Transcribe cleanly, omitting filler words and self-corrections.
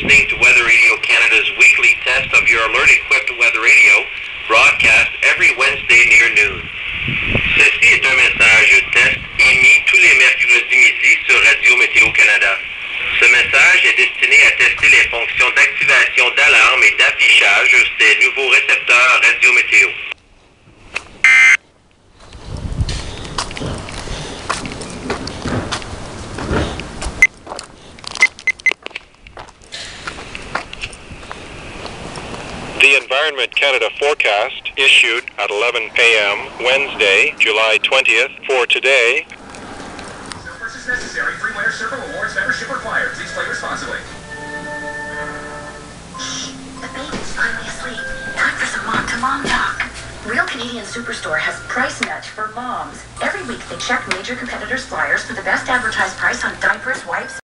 listening to Weather Radio Canada's weekly test of your alert-equipped weather radio, broadcast every Wednesday near noon. Ceci est un message test émis tous les mercredis midi sur Radio Météo Canada. Ce message est destiné à tester les fonctions d'activation d'alarme et d'affichage des nouveaux récepteurs Radio Météo. The Environment Canada forecast issued at 11 a.m. Wednesday, July 20th for today. No purchase necessary. Free Winter Circle Awards membership required. Please play responsibly. Shh, the baby's finally asleep. Time for some mom-to-mom talk. Real Canadian Superstore has Price Nudge for moms. Every week they check major competitors' flyers for the best advertised price on diapers, wipes,